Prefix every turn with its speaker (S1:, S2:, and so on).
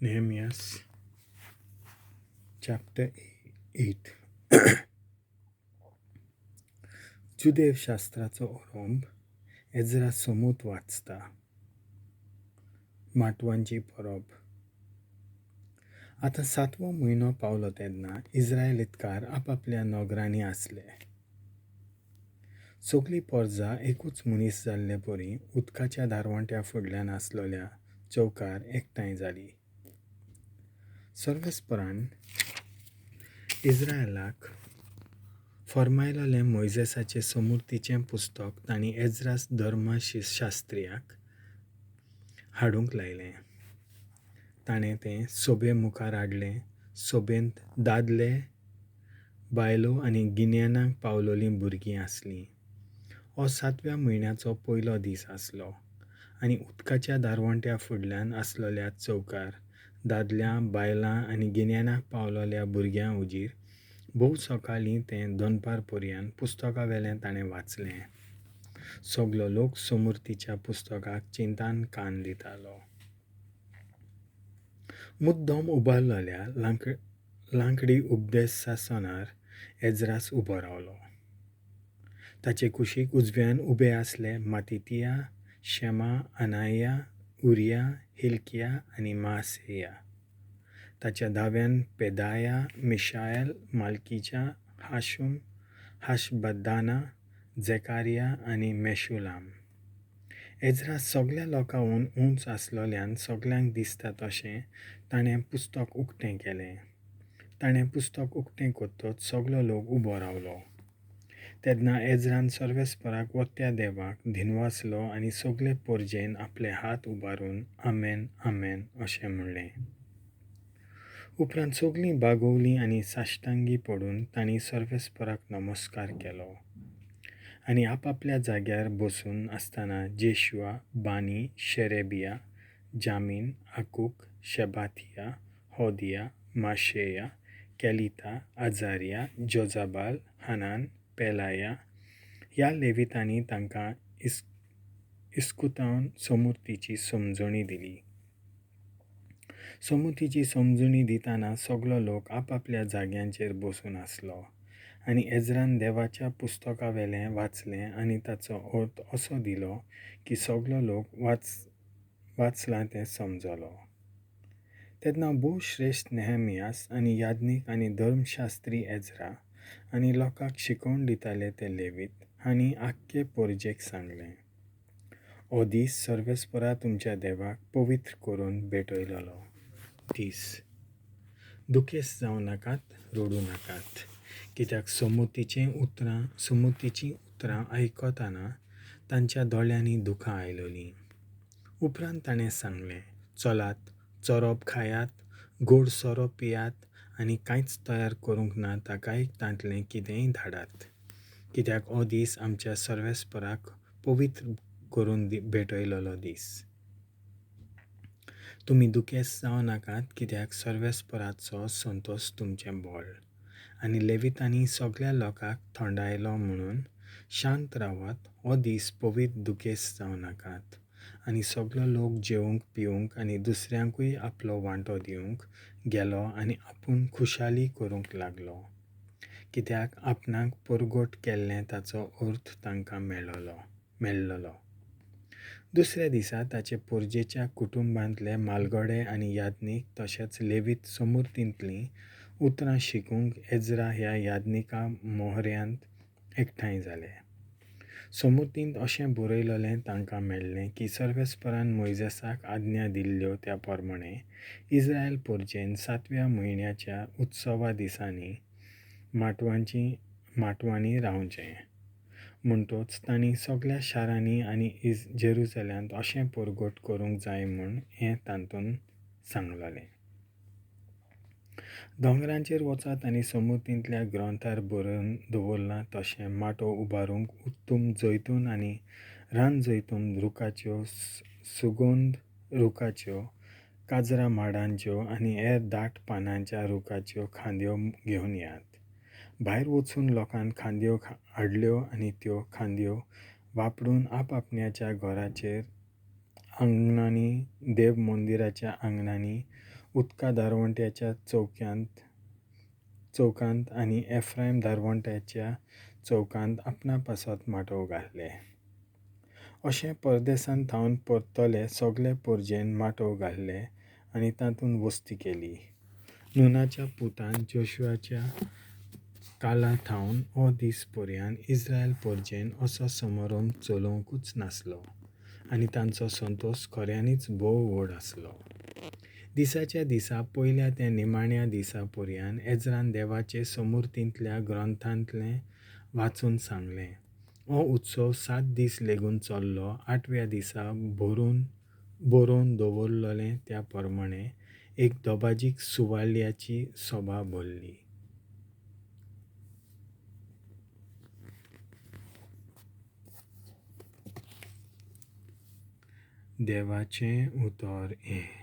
S1: Nehemiah chapter 8. जुदेव शास्त्राचो आरंभ एजरा समूत वाचता. माटवांची परब. आतां 7वो म्हयनो पावलो तेन्ना इस्रायलीतकार आपापल्या नगरांनी आसले. सगळी परजा एकूच मनीस जाल्ले परी उदकाच्या दारवंट्या फुडल्यान आसलोल्या चौकार एकठांय जाली. सर्वेस्परान इस्रायलाक फर्मायलोलें मोइजेसाचे समृद्धीचें पुस्तक तांणी एजरास धर्मशास्त्रियाक हाडूंक लायलें. ताणें तें सोबे मुखार हाडलें. सोबेंत दादले, बायलो आनी गिन्यानाक पावलोलीं भुरगीं आसलीं. हो 7व्या म्हयन्याचो पयलो दीस आसलो आनी उदकाच्या दारवंट्या फुडल्यान आसलोल्या चौकार दादल्यां, बायलां आनी गिन्यानाक पावलोल्या भुरग्यां हुजीर भोव सकाळीं तें दनपार पर्यंत पुस्तकावेलें ताणें वाचलें. सगलो लोक समृद्धीच्या पुस्तकाक चिंतान कान दितालो. मुद्दम उबारलोल्या लांकडी उपदेसासनार एजरास उबो रावलो. ताचे कुशीक उजव्यान उबे आसले मातितिया, शेमा, अनाया, उरिया, हिल्किया आनी मासेया. ताच्या दाव्यान पेदाया, मिशायल, माल्कीजा, हाशूम, हाशबद्दाना, झेकारिया आनी मेशुलाम. एजरास सगल्या लोकांहून उंच आसलोल्यान सगल्यांक दिसता तशें ताणें पुस्तक उक्तें केलें. ताणें पुस्तक उक्तें कोत्तोच सगलो लोक उबो रावलो. तेन्ना एजरान सर्वेस्पराक वत्त्या देवाक दिनवासलो आनी सगले परजेन आपले हात उबारून आमेन आमेन अशें म्हणलें. उपरांत सगलीं बागोवलीं आनी साश्टांगी पडून तांणी सर्वेस्पराक नमस्कार केलो. आनी आपापल्या जाग्यार बसून आसतना जेशुआ, बानी, शेरेबिया, जामीन, आकूक, शेबातिया, होदिया, माशेया, केलिता, आजारिया, जोजाबाल, हानान, पेलाया ह्या लेवितांनी तांकां इस्कुतावन समृद्धीची समजणी दिली. समृद्धीची समजणी दितना सगलो लोक आपापल्या जाग्यांचेर बसून आसलो आनी एजरान देवाच्या पुस्तकावेलें वाचलें आनी ताचो अर्थ असो दिलो की सगलो लोक वाचलां तें समजलो. तेन्ना भोव श्रेश्ठ नेहेमियास आनी याज्ञीक आनी धर्मशास्त्री एजरा आनी लोकांक शिकोवन दिताले ते लेवीत हांणी आख्खे परजेक सांगलें. हो दीस सर्वेस्परा तुमच्या देवाक पवित्र करून भेटयलोलो दीस. दुखेस्त जावं नाकात, रडूं नाकात, कित्याक समृद्धीचीं उतरां आयकतना तांच्या दोळ्यांनी दुखां आयलोलीं. उपरांत ताणें सांगलें, चलात, चोरप खायात, गोड सोरो पियात आनी कांयच तयार करूंक ना ताका तांतलें कितेंय धाडात, कित्याक हो दीस आमच्या सर्वेस्पराक पवित्र करून भेटयलोलो दीस. तुमी दुखेस्त जावं नाकात, कित्याक सर्वेस्पराचो संतोश तुमचें बळ. आनी लेवितांनी सगल्या लोकांक थंडायलो म्हणून शांत रावात. हो दीस पवित्र दुखेस्त जावं नाकात. आनी सगलो लोक जेवंक पिवंक आनी दुसऱ्यांकूय आपलो वांटो दिवंक गेलो आनी आपूण खुशाली करूंक लागलो, कित्याक आपणाक परगट केल्लें ताचो अर्थ तांकां मेळ्ळोलो. दुसऱ्या दिसा ताचे परजेच्या कुटुंबांतले मालगडे आनी याज्ञीक तशेंच लेवीत समृद्धींतलीं उतरां शिकूंक एजरा ह्या याज्ञिका मोहऱ्यांत एकठांय जाले. समृद्धींत अशें बरयलोलें तांकां मेळ्ळें की सर्वेस्परान मोइजेसाक आज्ञा दिल्ल्यो त्या प्रमाणें इस्रायल परजेन 7व्या म्हयन्याच्या उत्सवा दिसांनी माटवांनी रावचें. म्हणटच तांणी सगल्या शारांनी आनी जेरुसलेमांत अशें परगट करूंक जाय म्हूण हें तातूंत सांगलोलें. दोंगरांचेर वचात आनी समृद्धींतल्या ग्रंथार बरोवन दवरलां तशें माटो उबारूंक उत्तम जैतून आनी रान जैतून रुखाच्यो, सुगंध रुखाच्यो, काजरां माडांच्यो आनी हेर दाट पानांच्या रुखाच्यो खांद्यो घेवन येयात. भायर वचून लोकांन खांद्यो हाडल्यो आनी त्यो खांद्यो वापरून आपआपण्याच्या घराचेर, आंगणांनी, देव मंदिराच्या आंगणांनी उदका दारवंट्याच्या चौकांत आनी एफ्रायम दारवंट्याच्या चौकांत आपणा पासत माटोव घातले. अशें परदेसांत थावन परतले सगळे परजेन माटोव घातले आनी तातूंत वस्ती केली. नूनाच्या पुतान जोशुआच्या काला थावन हो दीस पर्यान इस्रायल परजेन असो समारंभ चलोवंकूच नासलो आनी तांचो संतोश खऱ्यांनीच भोव व्हड आसलो. दिसाच्या दिसा पयल्या त्या निमाण्या दिसा पर्यान एज्रान देवाचे समृद्धींतल्या ग्रंथांतलें वाचून सांगलें. हो उत्सव 7 दीस लेगून चल्लो. 8व्या दिसा बरोवन दवरलोले त्या प्रमाणें एक दोबाजीक सुवाळ्याची सभा भरली. देवाचें उतर हें